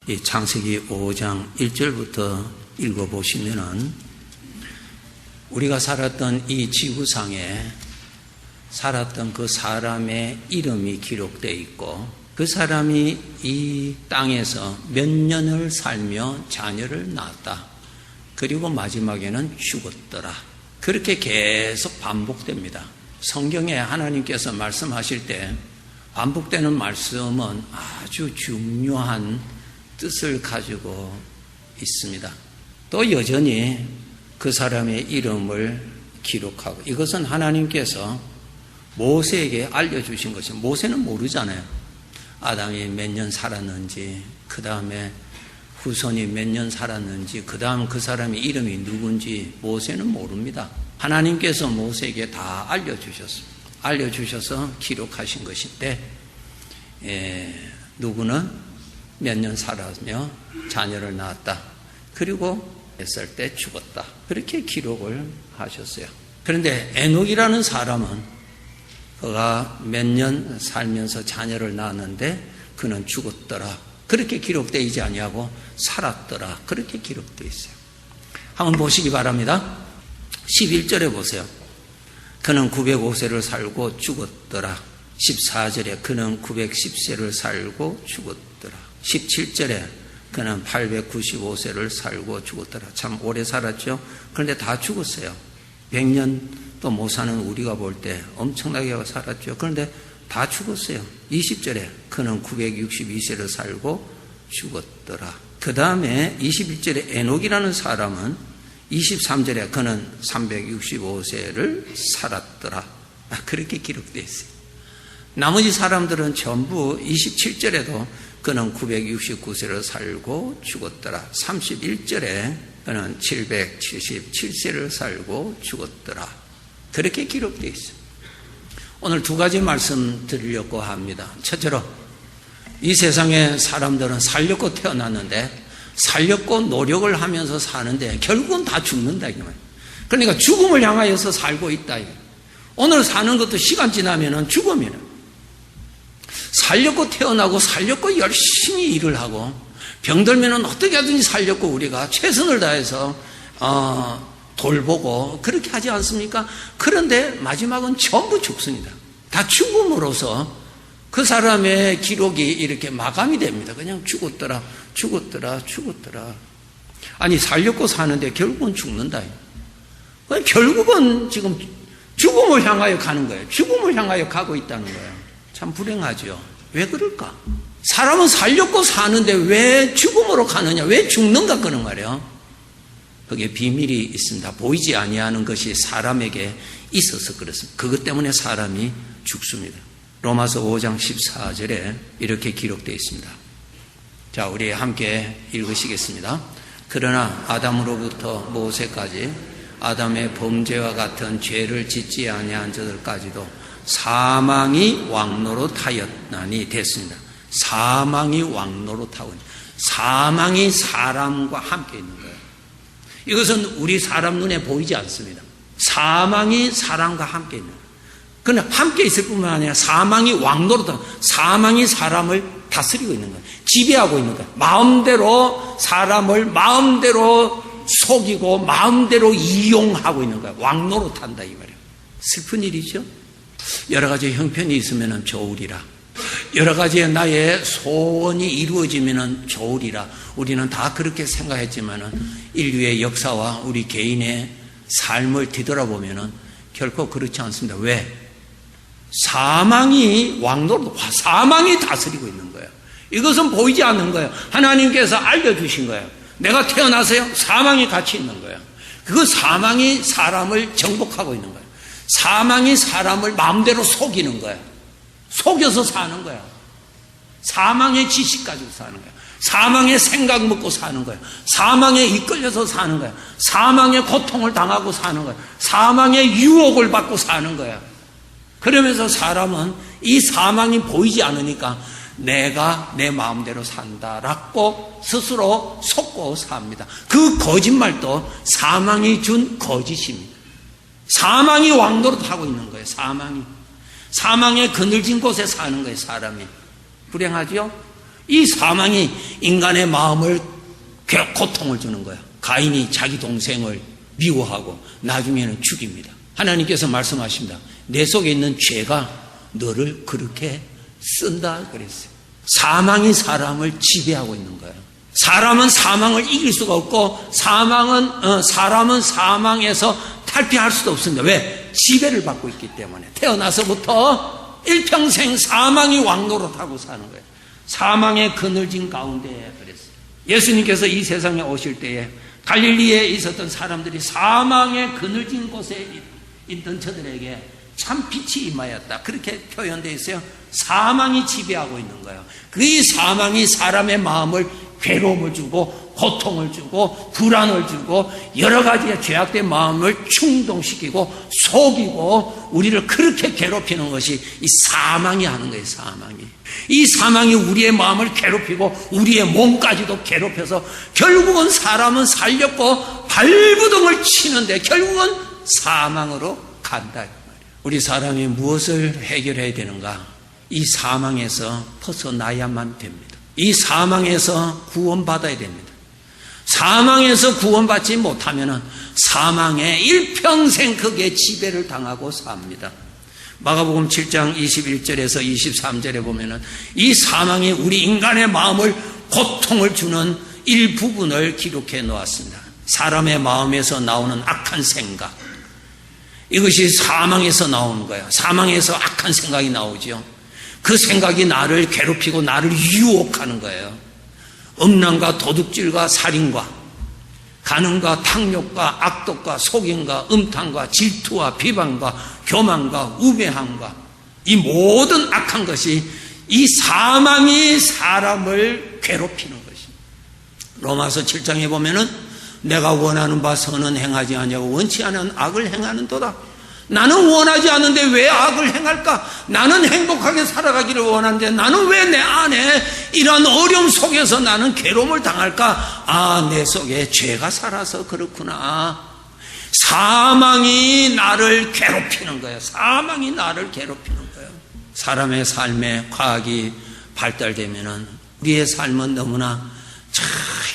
이 창세기 5장 1절부터 읽어보시면은 우리가 살았던 이 지구상에 살았던 그 사람의 이름이 기록되어 있고 그 사람이 이 땅에서 몇 년을 살며 자녀를 낳았다. 그리고 마지막에는 죽었더라. 그렇게 계속 반복됩니다. 성경에 하나님께서 말씀하실 때 반복되는 말씀은 아주 중요한 뜻을 가지고 있습니다. 또 여전히 그 사람의 이름을 기록하고 이것은 하나님께서 모세에게 알려주신 것이에요. 모세는 모르잖아요. 아담이 몇 년 살았는지, 그 다음에 후손이 몇 년 살았는지, 그 다음 그 사람의 이름이 누군지 모세는 모릅니다. 하나님께서 모세에게 다 알려주셨습니다. 알려주셔서 기록하신 것인데 누구는 몇 년 살았며 자녀를 낳았다. 그리고 했을 때 죽었다. 그렇게 기록을 하셨어요. 그런데 에녹이라는 사람은 그가 몇 년 살면서 자녀를 낳았는데 그는 죽었더라. 그렇게 기록되지 아니하고 살았더라. 그렇게 기록되어 있어요. 한번 보시기 바랍니다. 11절에 보세요. 그는 905세를 살고 죽었더라. 14절에 그는 910세를 살고 죽었더라. 17절에 그는 895세를 살고 죽었더라. 참 오래 살았죠. 그런데 다 죽었어요. 100년도 못 사는 우리가 볼 때 엄청나게 살았죠. 그런데 다 죽었어요. 20절에 그는 962세를 살고 죽었더라. 그 다음에 21절에 에녹이라는 사람은 23절에 그는 365세를 살았더라. 그렇게 기록되어 있어요. 나머지 사람들은 전부 27절에도 그는 969세를 살고 죽었더라. 31절에 그는 777세를 살고 죽었더라. 그렇게 기록되어 있어요. 오늘 두 가지 말씀 드리려고 합니다. 첫째로 이 세상에 사람들은 살려고 태어났는데 살려고 노력을 하면서 사는데 결국은 다 죽는다. 그러니까 죽음을 향하여서 살고 있다. 오늘 사는 것도 시간 지나면 죽으면 살려고 태어나고 살려고 열심히 일을 하고 병들면 어떻게 하든지 살려고 우리가 최선을 다해서 돌보고 그렇게 하지 않습니까? 그런데 마지막은 전부 죽습니다. 다 죽음으로써 그 사람의 기록이 이렇게 마감이 됩니다. 그냥 죽었더라, 죽었더라, 죽었더라. 아니 살려고 사는데 결국은 죽는다. 결국은 지금 죽음을 향하여 가는 거예요. 죽음을 향하여 가고 있다는 거예요. 참 불행하죠. 왜 그럴까? 사람은 살려고 사는데 왜 죽음으로 가느냐? 왜 죽는가? 그런 말이에요. 그게 비밀이 있습니다. 보이지 아니하는 것이 사람에게 있어서 그렇습니다. 그것 때문에 사람이 죽습니다. 로마서 5장 14절에 이렇게 기록되어 있습니다. 자, 우리 함께 읽으시겠습니다. 그러나 아담으로부터 모세까지 아담의 범죄와 같은 죄를 짓지 아니한 자들까지도 사망이 왕노릇하였나니 됐습니다. 사망이 왕노릇하고 사망이 사람과 함께 있는 거예요. 이것은 우리 사람 눈에 보이지 않습니다. 사망이 사람과 함께 있는 거예요. 그러나 함께 있을 뿐만 아니라 사망이 왕노릇하고 사망이 사람을 다스리고 있는 거예요. 지배하고 있는 거예요. 마음대로 사람을 마음대로 속이고 마음대로 이용하고 있는 거예요. 왕노릇한다 이 말이에요. 슬픈 일이죠. 여러 가지 형편이 있으면 좋으리라. 여러 가지의 나의 소원이 이루어지면 좋으리라. 우리는 다 그렇게 생각했지만 인류의 역사와 우리 개인의 삶을 뒤돌아보면 결코 그렇지 않습니다. 왜? 사망이 왕노릇, 사망이 다스리고 있는 거예요. 이것은 보이지 않는 거예요. 하나님께서 알려주신 거예요. 내가 태어나서요 사망이 같이 있는 거예요. 그 사망이 사람을 정복하고 있는 거예요. 사망이 사람을 마음대로 속이는 거예요. 속여서 사는 거예요. 사망의 지식 가지고 사는 거예요. 사망의 생각 먹고 사는 거예요. 사망에 이끌려서 사는 거예요. 사망의 고통을 당하고 사는 거예요. 사망의 유혹을 받고 사는 거예요. 그러면서 사람은 이 사망이 보이지 않으니까 내가 내 마음대로 산다라고 스스로 속고 삽니다. 그 거짓말도 사망이 준 거짓입니다. 사망이 왕노릇하고 있는 거예요. 사망이. 사망의 그늘진 곳에 사는 거예요. 사람이. 불행하죠? 이 사망이 인간의 마음을 고통을 주는 거야. 가인이 자기 동생을 미워하고 나중에는 죽입니다. 하나님께서 말씀하십니다. 내 속에 있는 죄가 너를 그렇게 쓴다 그랬어요. 사망이 사람을 지배하고 있는 거예요. 사람은 사망을 이길 수가 없고 사람은 사망에서 탈피할 수도 없습니다. 왜? 지배를 받고 있기 때문에. 태어나서부터 일평생 사망이 왕노릇하고 사는 거예요. 사망의 그늘진 가운데 그랬어요. 예수님께서 이 세상에 오실 때에 갈릴리에 있었던 사람들이 사망의 그늘진 곳에 있던 저들에게 참 빛이 임하였다. 그렇게 표현되어 있어요. 사망이 지배하고 있는 거예요. 그 사망이 사람의 마음을 괴로움을 주고 고통을 주고 불안을 주고 여러 가지의 죄악된 마음을 충동시키고 속이고 우리를 그렇게 괴롭히는 것이 이 사망이 하는 거예요. 사망이. 이 사망이 우리의 마음을 괴롭히고 우리의 몸까지도 괴롭혀서 결국은 사람은 살렸고 발부둥을 치는데 결국은 사망으로 간다. 우리 사람이 무엇을 해결해야 되는가? 이 사망에서 벗어나야만 됩니다. 이 사망에서 구원받아야 됩니다. 사망에서 구원받지 못하면 사망에 일평생 크게 지배를 당하고 삽니다. 마가복음 7장 21절에서 23절에 보면은 이 사망이 우리 인간의 마음을 고통을 주는 일부분을 기록해 놓았습니다. 사람의 마음에서 나오는 악한 생각, 이것이 사망에서 나오는 거예요. 사망에서 악한 생각이 나오죠. 그 생각이 나를 괴롭히고 나를 유혹하는 거예요. 음란과 도둑질과 살인과 간음과 탕욕과 악독과 속임과 음탕과 질투와 비방과 교만과 우매함과 이 모든 악한 것이 이 사망이 사람을 괴롭히는 것입니다. 로마서 7장에 보면은 내가 원하는 바 선은 행하지 아니하고 원치 않은 악을 행하는도다. 나는 원하지 않는데 왜 악을 행할까? 나는 행복하게 살아가기를 원하는데 나는 왜 내 안에 이런 어려움 속에서 나는 괴로움을 당할까? 아, 내 속에 죄가 살아서 그렇구나. 사망이 나를 괴롭히는 거예요. 사망이 나를 괴롭히는 거예요. 사람의 삶에 과학이 발달되면은 우리의 삶은 너무나 참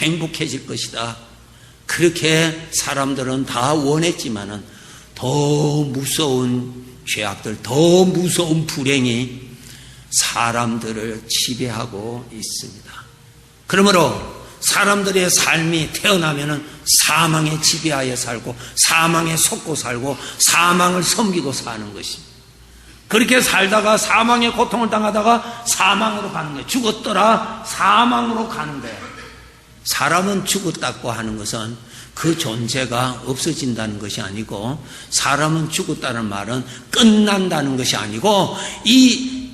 행복해질 것이다. 그렇게 사람들은 다 원했지만은 더 무서운 죄악들, 더 무서운 불행이 사람들을 지배하고 있습니다. 그러므로 사람들의 삶이 태어나면은 사망의 지배하에 살고 사망에 속고 살고 사망을 섬기고 사는 것입니다. 그렇게 살다가 사망의 고통을 당하다가 사망으로 가는 거예요. 죽었더라 사망으로 가는 거예요. 사람은 죽었다고 하는 것은 그 존재가 없어진다는 것이 아니고 사람은 죽었다는 말은 끝난다는 것이 아니고 이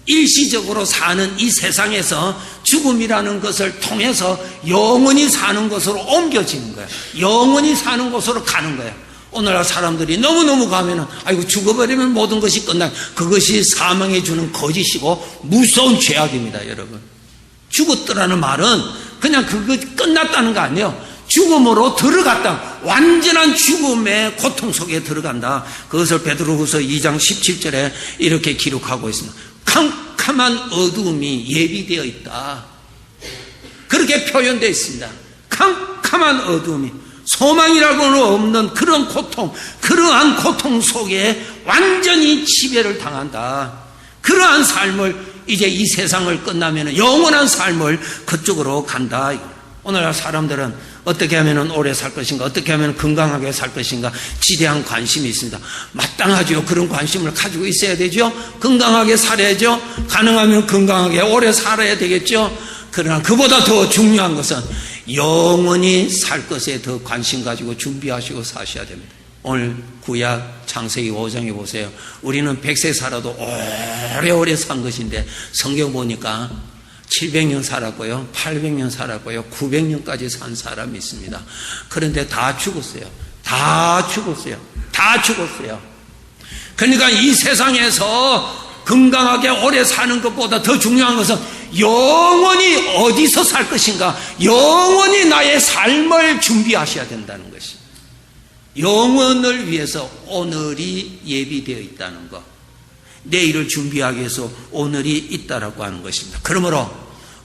일시적으로 사는 이 세상에서 죽음이라는 것을 통해서 영원히 사는 곳으로 옮겨지는 거예요. 영원히 사는 곳으로 가는 거예요. 오늘날 사람들이 너무너무 가면은 아이고 죽어버리면 모든 것이 끝나. 그것이 사망에 주는 거짓이고 무서운 죄악입니다. 여러분, 죽었더라는 말은 그냥 그거 끝났다는 거 아니에요. 죽음으로 들어갔다. 완전한 죽음의 고통 속에 들어간다. 그것을 베드로후서 2장 17절에 이렇게 기록하고 있습니다. 캄캄한 어두움이 예비되어 있다. 그렇게 표현되어 있습니다. 캄캄한 어두움이 소망이라고는 없는 그런 고통, 그러한 고통 속에 완전히 지배를 당한다. 그러한 삶을 이제 이 세상을 끝나면 영원한 삶을 그쪽으로 간다. 오늘날 사람들은 어떻게 하면 오래 살 것인가, 어떻게 하면 건강하게 살 것인가 지대한 관심이 있습니다. 마땅하죠. 그런 관심을 가지고 있어야 되죠. 건강하게 살아야죠. 가능하면 건강하게 오래 살아야 되겠죠. 그러나 그보다 더 중요한 것은 영원히 살 것에 더 관심 가지고 준비하시고 사셔야 됩니다. 오늘 구약 창세기 5장에 보세요. 우리는 100세 살아도 오래오래 산 것인데 성경 보니까 700년 살았고요, 800년 살았고요, 900년까지 산 사람이 있습니다. 그런데 다 죽었어요. 다 죽었어요. 다 죽었어요. 그러니까 이 세상에서 건강하게 오래 사는 것보다 더 중요한 것은 영원히 어디서 살 것인가, 영원히 나의 삶을 준비하셔야 된다는 것입니다. 영원을 위해서 오늘이 예비되어 있다는 것, 내일을 준비하기 위해서 오늘이 있다라고 하는 것입니다. 그러므로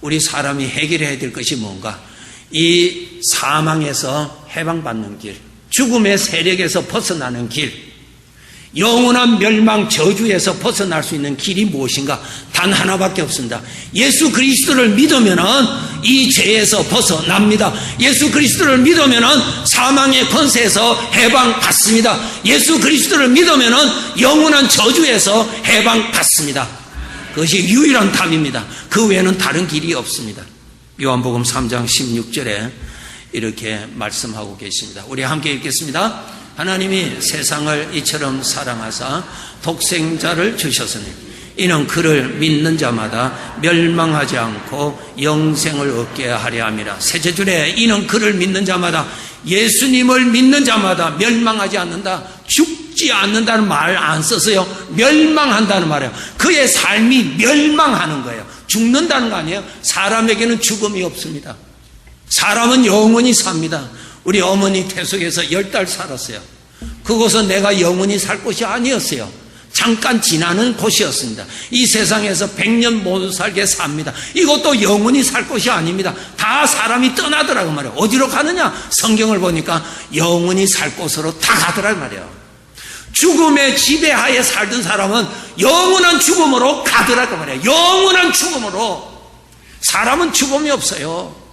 우리 사람이 해결해야 될 것이 뭔가? 이 사망에서 해방받는 길, 죽음의 세력에서 벗어나는 길, 영원한 멸망 저주에서 벗어날 수 있는 길이 무엇인가? 단 하나밖에 없습니다. 예수 그리스도를 믿으면은 이 죄에서 벗어납니다. 예수 그리스도를 믿으면은 사망의 권세에서 해방받습니다. 예수 그리스도를 믿으면은 영원한 저주에서 해방받습니다. 그것이 유일한 답입니다. 그 외에는 다른 길이 없습니다. 요한복음 3장 16절에 이렇게 말씀하고 계십니다. 우리 함께 읽겠습니다. 하나님이 세상을 이처럼 사랑하사 독생자를 주셨으니 이는 그를 믿는 자마다 멸망하지 않고 영생을 얻게 하려 함이라. 셋째 줄에 이는 그를 믿는 자마다, 예수님을 믿는 자마다 멸망하지 않는다, 죽지 않는다는 말 안 써서요, 멸망한다는 말이에요. 그의 삶이 멸망하는 거예요. 죽는다는 거 아니에요. 사람에게는 죽음이 없습니다. 사람은 영원히 삽니다. 우리 어머니 태속에서 10달 살았어요. 그곳은 내가 영원히 살 곳이 아니었어요. 잠깐 지나는 곳이었습니다. 이 세상에서 100년 못 살게 삽니다. 이것도 영원히 살 곳이 아닙니다. 다 사람이 떠나더라고 말이에요. 어디로 가느냐? 성경을 보니까 영원히 살 곳으로 다 가더라고 말이에요. 죽음의 지배하에 살던 사람은 영원한 죽음으로 가더라고 말이에요. 영원한 죽음으로. 사람은 죽음이 없어요.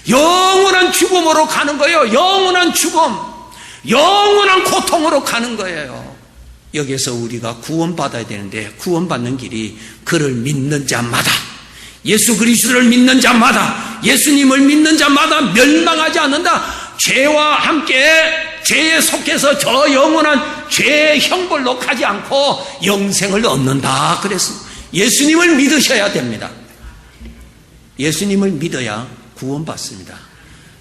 영원한 죽음으로 가는 거예요. 영원한 죽음, 영원한 고통으로 가는 거예요. 여기서 우리가 구원받아야 되는데, 구원받는 길이 그를 믿는 자마다, 예수 그리스도를 믿는 자마다, 예수님을 믿는 자마다 멸망하지 않는다. 죄와 함께 죄에 속해서 저 영원한 죄의 형벌로 가지 않고 영생을 얻는다 그랬습니다. 예수님을 믿으셔야 됩니다. 예수님을 믿어야 구원받습니다.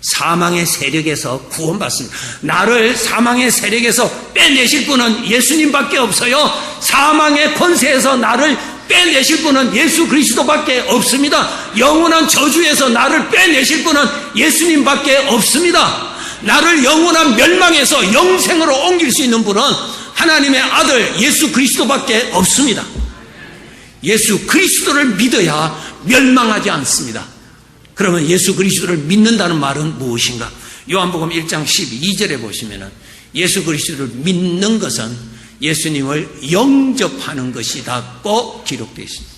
사망의 세력에서 구원받습니다. 나를 사망의 세력에서 빼내실 분은 예수님밖에 없어요. 사망의 권세에서 나를 빼내실 분은 예수 그리스도밖에 없습니다. 영원한 저주에서 나를 빼내실 분은 예수님밖에 없습니다. 나를 영원한 멸망에서 영생으로 옮길 수 있는 분은 하나님의 아들 예수 그리스도밖에 없습니다. 예수 그리스도를 믿어야 멸망하지 않습니다. 그러면 예수 그리스도를 믿는다는 말은 무엇인가? 요한복음 1장 12절에 보시면은 예수 그리스도를 믿는 것은 예수님을 영접하는 것이다고 기록되어 있습니다.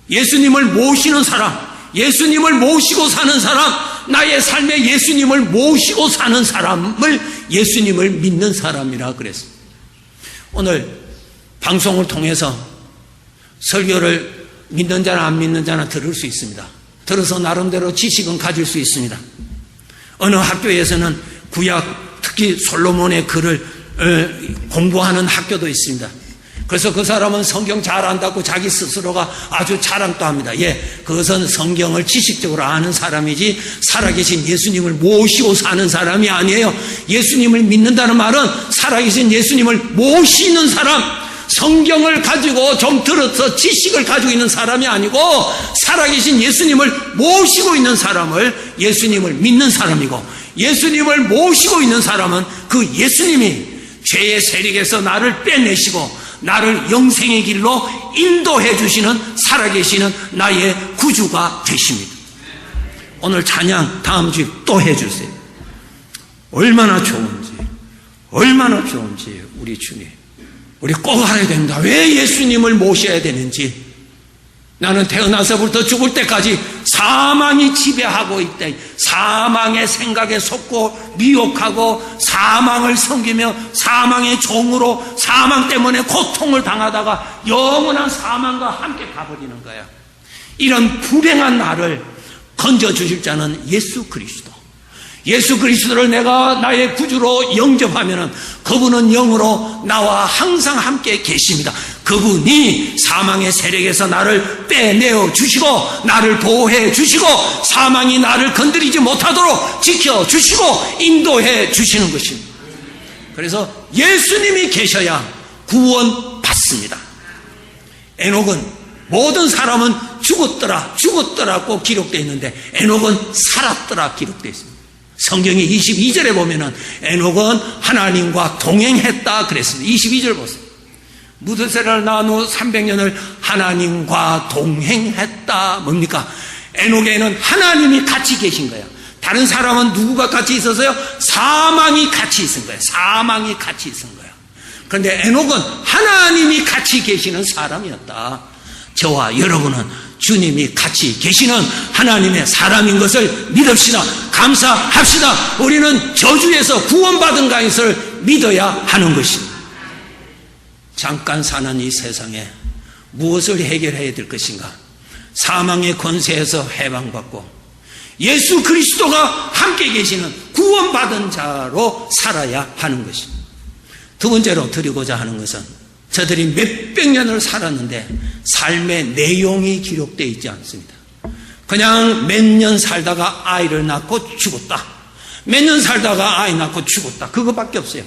예수님을 모시는 사람, 예수님을 모시고 사는 사람, 나의 삶에 예수님을 모시고 사는 사람을 예수님을 믿는 사람이라 그랬습니다. 오늘 방송을 통해서 설교를 믿는 자나 안 믿는 자나 들을 수 있습니다. 들어서 나름대로 지식은 가질 수 있습니다. 어느 학교에서는 구약, 특히 솔로몬의 글을 공부하는 학교도 있습니다. 그래서 그 사람은 성경 잘 안다고 자기 스스로가 아주 자랑도 합니다. 그것은 성경을 지식적으로 아는 사람이지 살아계신 예수님을 모시고 사는 사람이 아니에요. 예수님을 믿는다는 말은 살아계신 예수님을 모시는 사람, 성경을 가지고 좀 들어서 지식을 가지고 있는 사람이 아니고 살아계신 예수님을 모시고 있는 사람을 예수님을 믿는 사람이고, 예수님을 모시고 있는 사람은 그 예수님이 죄의 세력에서 나를 빼내시고 나를 영생의 길로 인도해 주시는 살아계시는 나의 구주가 되십니다. 오늘 찬양 다음 주에 또 해주세요. 얼마나 좋은지, 얼마나 좋은지 우리 주님. 우리 꼭 알아야 됩니다. 왜 예수님을 모셔야 되는지. 나는 태어나서부터 죽을 때까지 사망이 지배하고 있다. 사망의 생각에 속고 미혹하고 사망을 섬기며 사망의 종으로 사망 때문에 고통을 당하다가 영원한 사망과 함께 가버리는 거야. 이런 불행한 나를 건져주실 자는 예수 그리스도. 예수 그리스도를 내가 나의 구주로 영접하면 그분은 영으로 나와 항상 함께 계십니다. 그분이 사망의 세력에서 나를 빼내어 주시고 나를 보호해 주시고 사망이 나를 건드리지 못하도록 지켜주시고 인도해 주시는 것입니다. 그래서 예수님이 계셔야 구원받습니다. 에녹은 모든 사람은 죽었더라고 기록되어 있는데 에녹은 살았더라 기록되어 있습니다. 성경이 22절에 보면은 에녹은 하나님과 동행했다 그랬습니다. 22절 보세요. 무드셀라를 낳은 후 300년을 하나님과 동행했다. 뭡니까? 에녹에는 하나님이 같이 계신 거예요. 다른 사람은 누구가 같이 있었어요? 사망이 같이 있은 거예요. 사망이 같이 있은 거예요. 그런데 에녹은 하나님이 같이 계시는 사람이었다. 저와 여러분은 주님이 같이 계시는 하나님의 사람인 것을 믿읍시다. 감사합시다. 우리는 저주에서 구원받은 것을 믿어야 하는 것입니다. 잠깐 사는 이 세상에 무엇을 해결해야 될 것인가? 사망의 권세에서 해방받고 예수 그리스도가 함께 계시는 구원받은 자로 살아야 하는 것입니다. 두 번째로 드리고자 하는 것은 저들이 몇백 년을 살았는데 삶의 내용이 기록되어 있지 않습니다. 그냥 몇 년 살다가 아이를 낳고 죽었다. 몇 년 살다가 아이 낳고 죽었다. 그거밖에 없어요.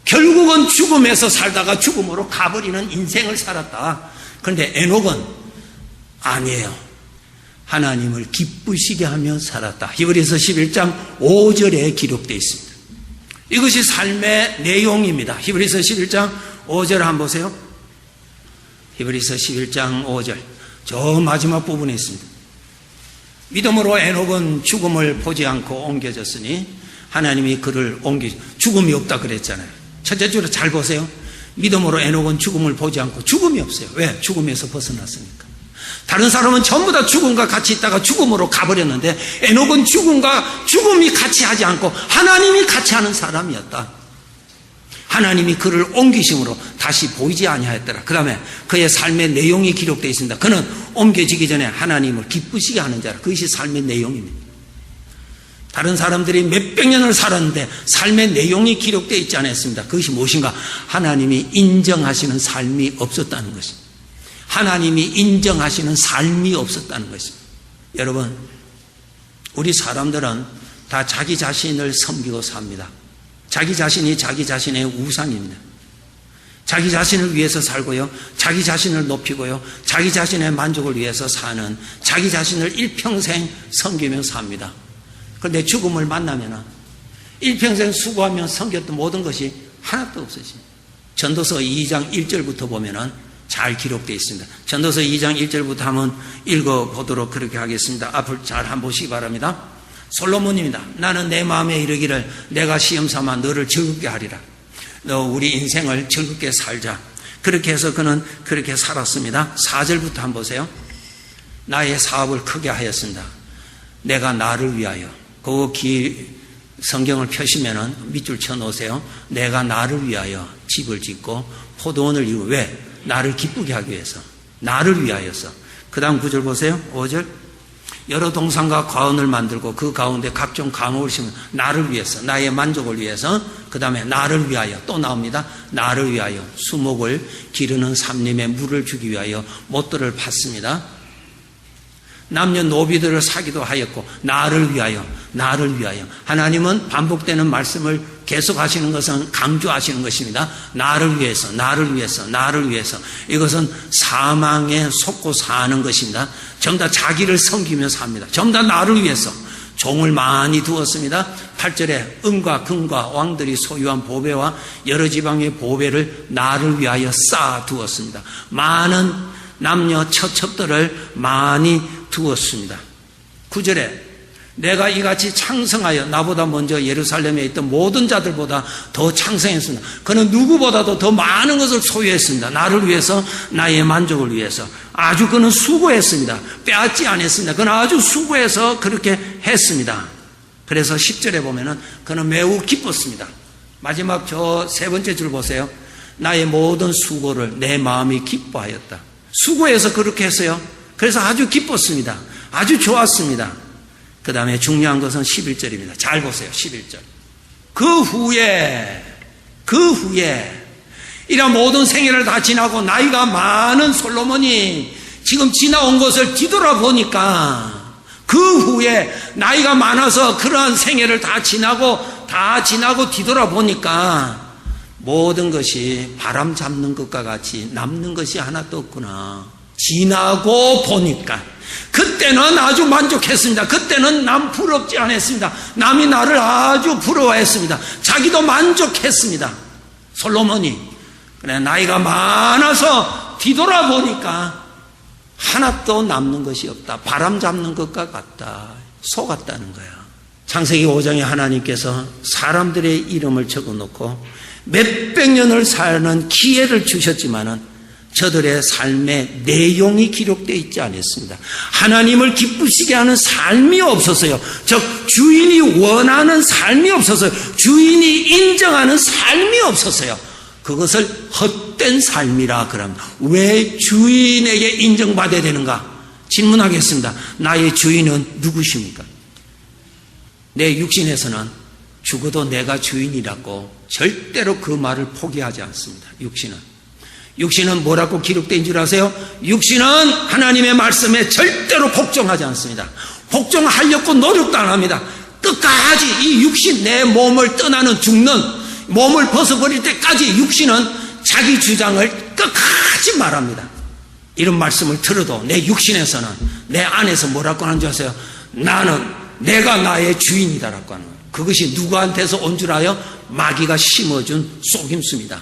결국은 죽음에서 살다가 죽음으로 가버리는 인생을 살았다. 그런데 에녹은 아니에요. 하나님을 기쁘시게 하며 살았다. 히브리서 11장 5절에 기록되어 있습니다. 이것이 삶의 내용입니다. 히브리서 11장 5절 한번 보세요. 히브리서 11장 5절 저 마지막 부분에 있습니다. 믿음으로 에녹은 죽음을 보지 않고 옮겨졌으니 하나님이 그를 죽음이 없다 그랬잖아요. 첫째 줄에 잘 보세요. 믿음으로 에녹은 죽음을 보지 않고 죽음이 없어요. 왜? 죽음에서 벗어났으니까. 다른 사람은 전부 다 죽음과 같이 있다가 죽음으로 가버렸는데 에녹은 죽음이 같이 하지 않고 하나님이 같이 하는 사람이었다. 하나님이 그를 옮기심으로 다시 보이지 아니하였더라. 그 다음에 그의 삶의 내용이 기록되어 있습니다. 그는 옮겨지기 전에 하나님을 기쁘시게 하는 자라. 그것이 삶의 내용입니다. 다른 사람들이 몇백 년을 살았는데 삶의 내용이 기록되어 있지 않았습니다. 그것이 무엇인가? 하나님이 인정하시는 삶이 없었다는 것입니다. 하나님이 인정하시는 삶이 없었다는 것입니다. 여러분, 우리 사람들은 다 자기 자신을 섬기고 삽니다. 자기 자신이 자기 자신의 우상입니다. 자기 자신을 위해서 살고요, 자기 자신을 높이고요, 자기 자신의 만족을 위해서 사는, 자기 자신을 일평생 섬기며 삽니다. 그런데 죽음을 만나면 일평생 수고하며 섬겼던 모든 것이 하나도 없어집니다. 전도서 2장 1절부터 보면은 잘 기록되어 있습니다. 전도서 2장 1절부터 한번 읽어보도록 그렇게 하겠습니다. 앞을 잘 한번 보시기 바랍니다. 솔로몬입니다. 나는 내 마음에 이르기를 내가 시험삼아 너를 즐겁게 하리라. 너 우리 인생을 즐겁게 살자. 그렇게 해서 그는 그렇게 살았습니다. 4절부터 한번 보세요. 나의 사업을 크게 하였습니다. 내가 나를 위하여. 그 성경을 펴시면은 밑줄 쳐놓으세요. 내가 나를 위하여 집을 짓고 포도원을 이루고. 왜? 나를 기쁘게 하기 위해서. 나를 위하여서. 그 다음 9절 보세요. 5절. 여러 동산과 과원을 만들고 그 가운데 각종 감옥을 심은. 나를 위해서, 나의 만족을 위해서. 그 다음에 나를 위하여 또 나옵니다. 나를 위하여 수목을 기르는 삼림에 물을 주기 위하여 못들을 팠습니다. 남녀노비들을 사기도 하였고. 나를 위하여, 나를 위하여. 하나님은 반복되는 말씀을 계속하시는 것은 강조하시는 것입니다. 나를 위해서, 나를 위해서, 나를 위해서. 이것은 사망에 속고 사는 것입니다. 전부 다 자기를 섬기며 삽니다. 전부 다 나를 위해서. 종을 많이 두었습니다. 8절에 은과 금과 왕들이 소유한 보배와 여러 지방의 보배를 나를 위하여 쌓아 두었습니다. 많은 남녀 처첩들을 많이 두었습니다. 9절에 내가 이같이 창성하여 나보다 먼저 예루살렘에 있던 모든 자들보다 더 창성했습니다. 그는 누구보다도 더 많은 것을 소유했습니다. 나를 위해서, 나의 만족을 위해서. 아주 그는 수고했습니다. 빼앗지 않았습니다. 그는 아주 수고해서 그렇게 했습니다. 그래서 10절에 보면은 그는 매우 기뻤습니다. 마지막 저 세 번째 줄 보세요. 나의 모든 수고를 내 마음이 기뻐하였다. 수고해서 그렇게 했어요. 그래서 아주 기뻤습니다. 아주 좋았습니다. 그 다음에 중요한 것은 11절입니다. 잘 보세요. 11절. 그 후에 이런 모든 생애를 다 지나고 나이가 많은 솔로몬이 지금 지나온 것을 뒤돌아보니까 그 후에 나이가 많아서 그러한 생애를 다 지나고 뒤돌아보니까 모든 것이 바람 잡는 것과 같이 남는 것이 하나도 없구나. 지나고 보니까 그때는 아주 만족했습니다. 그때는 남 부럽지 않았습니다. 남이 나를 아주 부러워했습니다. 자기도 만족했습니다. 솔로몬이. 그래, 나이가 많아서 뒤돌아보니까 하나도 남는 것이 없다. 바람 잡는 것과 같다. 속았다는 거야. 창세기 5장에 하나님께서 사람들의 이름을 적어놓고 몇백 년을 사는 기회를 주셨지만은 저들의 삶의 내용이 기록되어 있지 않았습니다. 하나님을 기쁘시게 하는 삶이 없었어요. 즉 주인이 원하는 삶이 없었어요. 주인이 인정하는 삶이 없었어요. 그것을 헛된 삶이라 그럽니다. 왜 주인에게 인정받아야 되는가? 질문하겠습니다. 나의 주인은 누구십니까? 내 육신에서는 죽어도 내가 주인이라고 절대로 그 말을 포기하지 않습니다. 육신은 뭐라고 기록된 줄 아세요? 육신은 하나님의 말씀에 절대로 복종하지 않습니다. 복종하려고 노력도 안 합니다. 끝까지 이 육신, 내 몸을 떠나는 죽는 몸을 벗어버릴 때까지 육신은 자기 주장을 끝까지 말합니다. 이런 말씀을 들어도 내 육신에서는 내 안에서 뭐라고 하는 줄 아세요? 내가 나의 주인이다라고 하는 거예요. 그것이 누구한테서 온 줄 아요? 마귀가 심어준 속임수입니다.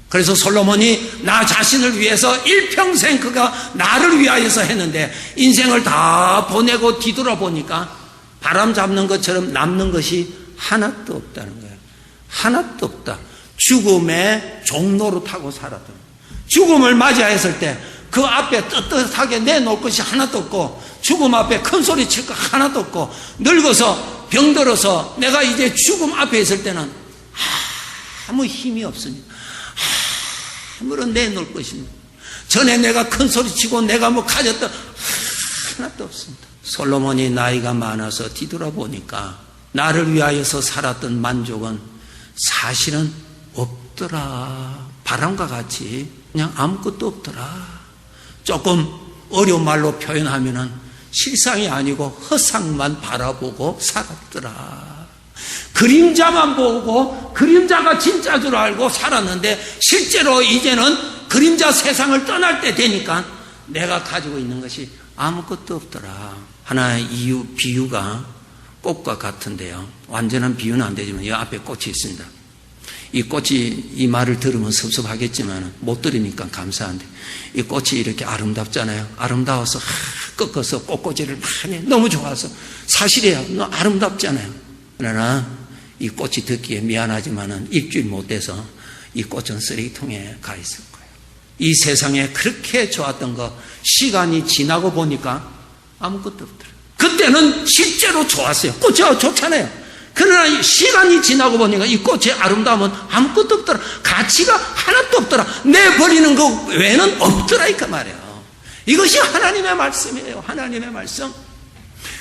그래서 솔로몬이 나 자신을 위해서 일평생 그가 나를 위하여서 했는데 인생을 다 보내고 뒤돌아보니까 바람 잡는 것처럼 남는 것이 하나도 없다는 거예요. 하나도 없다. 죽음의 종로로 타고 살았던 거예요. 죽음을 맞이했을 때 그 앞에 떳떳하게 내놓을 것이 하나도 없고 죽음 앞에 큰 소리 칠 거 하나도 없고 늙어서 병들어서 내가 이제 죽음 앞에 있을 때는 아무 힘이 없습니다. 아무런 내놓을 것입니다. 전에 내가 큰 소리 치고 내가 뭐 가졌던 하나도 없습니다. 솔로몬이 나이가 많아서 뒤돌아보니까 나를 위하여서 살았던 만족은 사실은 없더라. 바람과 같이 그냥 아무것도 없더라. 조금 어려운 말로 표현하면은 실상이 아니고 허상만 바라보고 살았더라. 그림자만 보고 그림자가 진짜 줄 알고 살았는데 실제로 이제는 그림자 세상을 떠날 때 되니까 내가 가지고 있는 것이 아무것도 없더라. 하나의 비유가 꽃과 같은데요. 완전한 비유는 안 되지만 이 앞에 꽃이 있습니다. 이 꽃이 이 말을 들으면 섭섭하겠지만 못 들으니까 감사한데 이 꽃이 이렇게 아름답잖아요. 아름다워서 꺾어서 꽃꽂이를 많이 해. 너무 좋아서 사실이에요. 너무 아름답잖아요. 그러나 이 꽃이 듣기에 미안하지만은 입질 못해서 이 꽃은 쓰레기통에 가 있을 거예요. 이 세상에 그렇게 좋았던 거 시간이 지나고 보니까 아무것도 없더라. 그때는 실제로 좋았어요. 꽃이 좋잖아요. 그러나 시간이 지나고 보니까 이 꽃의 아름다움은 아무것도 없더라. 가치가 하나도 없더라. 내버리는 것 외에는 없더라 이까 말이에요. 이것이 하나님의 말씀이에요. 하나님의 말씀.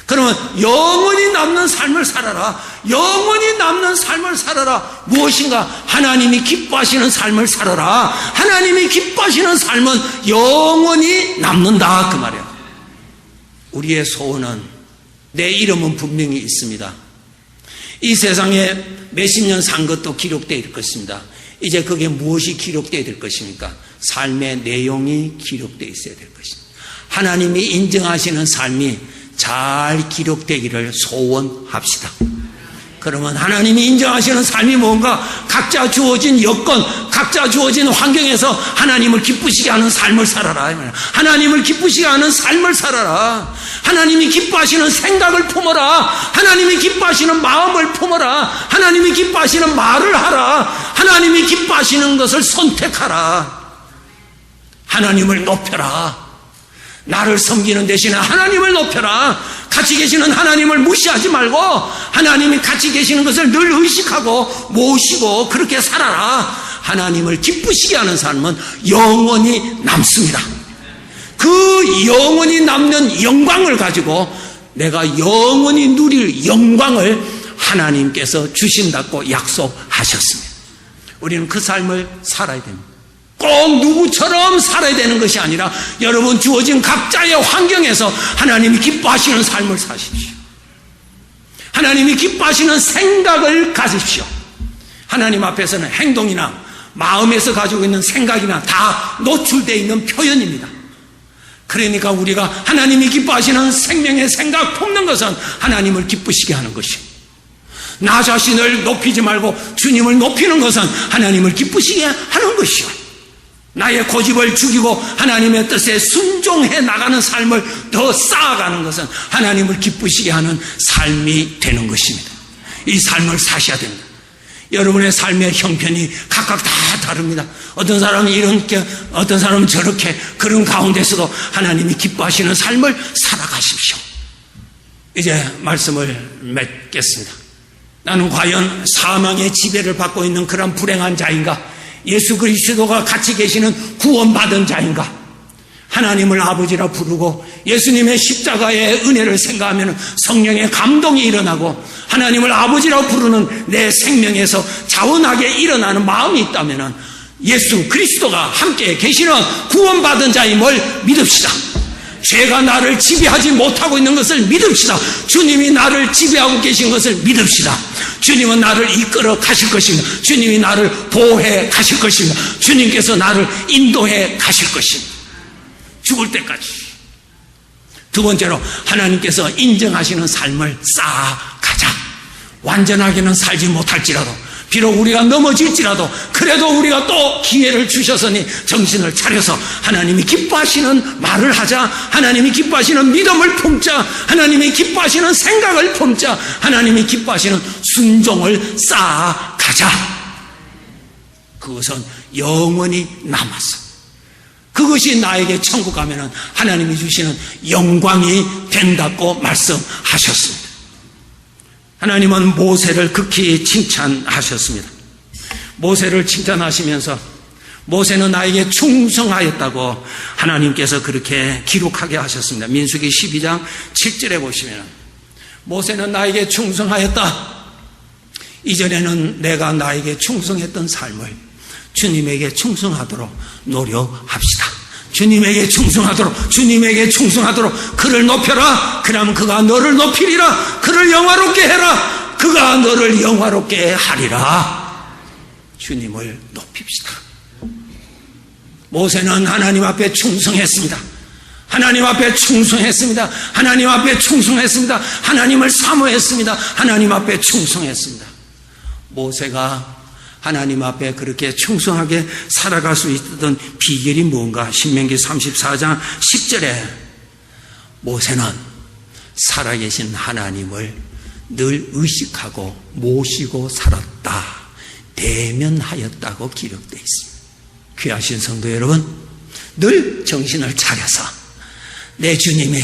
그러면 영원히 남는 삶을 살아라. 영원히 남는 삶을 살아라. 무엇인가? 하나님이 기뻐하시는 삶을 살아라. 하나님이 기뻐하시는 삶은 영원히 남는다 그 말이에요. 우리의 소원은 내 이름은 분명히 있습니다. 이 세상에 몇십 년 산 것도 기록되어 있을 것입니다. 이제 그게 무엇이 기록되어야 될 것입니까? 삶의 내용이 기록되어 있어야 될 것입니다. 하나님이 인정하시는 삶이 잘 기록되기를 소원합시다. 그러면 하나님이 인정하시는 삶이 뭔가? 각자 주어진 여건, 각자 주어진 환경에서 하나님을 기쁘시게 하는 삶을 살아라. 하나님을 기쁘시게 하는 삶을 살아라. 하나님이 기뻐하시는 생각을 품어라. 하나님이 기뻐하시는 마음을 품어라. 하나님이 기뻐하시는 말을 하라. 하나님이 기뻐하시는 것을 선택하라. 하나님을 높여라. 나를 섬기는 대신에 하나님을 높여라. 같이 계시는 하나님을 무시하지 말고 하나님이 같이 계시는 것을 늘 의식하고 모시고 그렇게 살아라. 하나님을 기쁘시게 하는 삶은 영원히 남습니다. 그 영원히 남는 영광을 가지고 내가 영원히 누릴 영광을 하나님께서 주신다고 약속하셨습니다. 우리는 그 삶을 살아야 됩니다. 꼭 누구처럼 살아야 되는 것이 아니라 여러분 주어진 각자의 환경에서 하나님이 기뻐하시는 삶을 사십시오. 하나님이 기뻐하시는 생각을 가지십시오. 하나님 앞에서는 행동이나 마음에서 가지고 있는 생각이나 다 노출되어 있는 표현입니다. 그러니까 우리가 하나님이 기뻐하시는 생명의 생각 품는 것은 하나님을 기쁘시게 하는 것이고, 나 자신을 높이지 말고 주님을 높이는 것은 하나님을 기쁘시게 하는 것이요. 나의 고집을 죽이고 하나님의 뜻에 순종해 나가는 삶을 더 쌓아가는 것은 하나님을 기쁘시게 하는 삶이 되는 것입니다. 이 삶을 사셔야 됩니다. 여러분의 삶의 형편이 각각 다 다릅니다. 어떤 사람은 이렇게, 어떤 사람은 저렇게, 그런 가운데서도 하나님이 기뻐하시는 삶을 살아가십시오. 이제 말씀을 맺겠습니다. 나는 과연 사망의 지배를 받고 있는 그런 불행한 자인가? 예수 그리스도가 같이 계시는 구원받은 자인가? 하나님을 아버지라 부르고 예수님의 십자가의 은혜를 생각하면 성령의 감동이 일어나고 하나님을 아버지라 부르는 내 생명에서 자원하게 일어나는 마음이 있다면 예수 그리스도가 함께 계시는 구원받은 자임을 믿읍시다. 죄가 나를 지배하지 못하고 있는 것을 믿읍시다. 주님이 나를 지배하고 계신 것을 믿읍시다. 주님은 나를 이끌어 가실 것입니다. 주님이 나를 보호해 가실 것입니다. 주님께서 나를 인도해 가실 것입니다. 죽을 때까지. 두 번째로 하나님께서 인정하시는 삶을 쌓아가자. 완전하게는 살지 못할지라도, 비록 우리가 넘어질지라도 그래도 우리가 또 기회를 주셨으니 정신을 차려서 하나님이 기뻐하시는 말을 하자. 하나님이 기뻐하시는 믿음을 품자. 하나님이 기뻐하시는 생각을 품자. 하나님이 기뻐하시는 순종을 쌓아가자. 그것은 영원히 남았어. 그것이 나에게 천국 가면은 하나님이 주시는 영광이 된다고 말씀하셨습니다. 하나님은 모세를 극히 칭찬하셨습니다. 모세를 칭찬하시면서 모세는 나에게 충성하였다고 하나님께서 그렇게 기록하게 하셨습니다. 민수기 12장 7절에 보시면 모세는 나에게 충성하였다. 이전에는 내가 나에게 충성했던 삶을 주님에게 충성하도록 노력합시다. 주님에게 충성하도록 그를 높여라. 그러면 그가 너를 높이리라. 그를 영화롭게 해라. 그가 너를 영화롭게 하리라. 주님을 높입시다. 모세는 하나님 앞에 충성했습니다. 하나님 앞에 충성했습니다. 하나님을 사모했습니다. 하나님 앞에 충성했습니다. 모세가 하나님 앞에 그렇게 충성하게 살아갈 수 있었던 비결이 뭔가? 신명기 34장 10절에 모세는 살아계신 하나님을 늘 의식하고 모시고 살았다, 대면하였다고 기록되어 있습니다. 귀하신 성도 여러분, 늘 정신을 차려서 내 주님이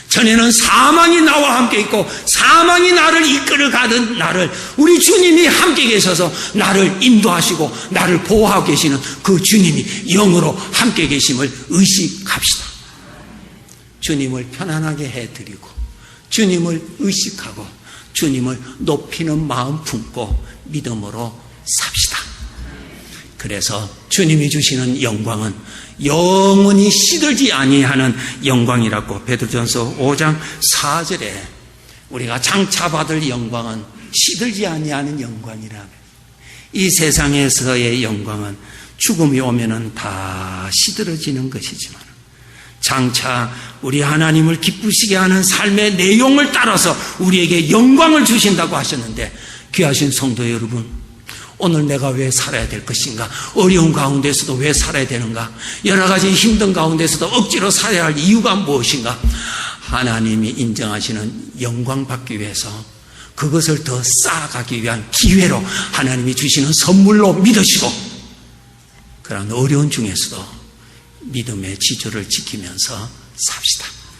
전에는 사망이 나와 함께 있고 사망이 나를 이끌어가던 나를 우리 주님이 함께 계셔서 나를 인도하시고 나를 보호하고 계시는 그 주님이 영으로 함께 계심을 의식합시다. 주님을 편안하게 해드리고 주님을 의식하고 주님을 높이는 마음 품고 믿음으로 삽시다. 그래서 주님이 주시는 영광은 영원히 시들지 아니하는 영광이라고 베드로전서 5장 4절에 우리가 장차 받을 영광은 시들지 아니하는 영광이라. 이 세상에서의 영광은 죽음이 오면은 다 시들어지는 것이지만 장차 우리 하나님을 기쁘시게 하는 삶의 내용을 따라서 우리에게 영광을 주신다고 하셨는데, 귀하신 성도 여러분, 오늘 내가 왜 살아야 될 것인가? 어려운 가운데서도 왜 살아야 되는가? 여러 가지 힘든 가운데서도 억지로 살아야 할 이유가 무엇인가? 하나님이 인정하시는 영광 받기 위해서 그것을 더 쌓아가기 위한 기회로 하나님이 주시는 선물로 믿으시고, 그런 어려운 중에서도 믿음의 지조를 지키면서 삽시다.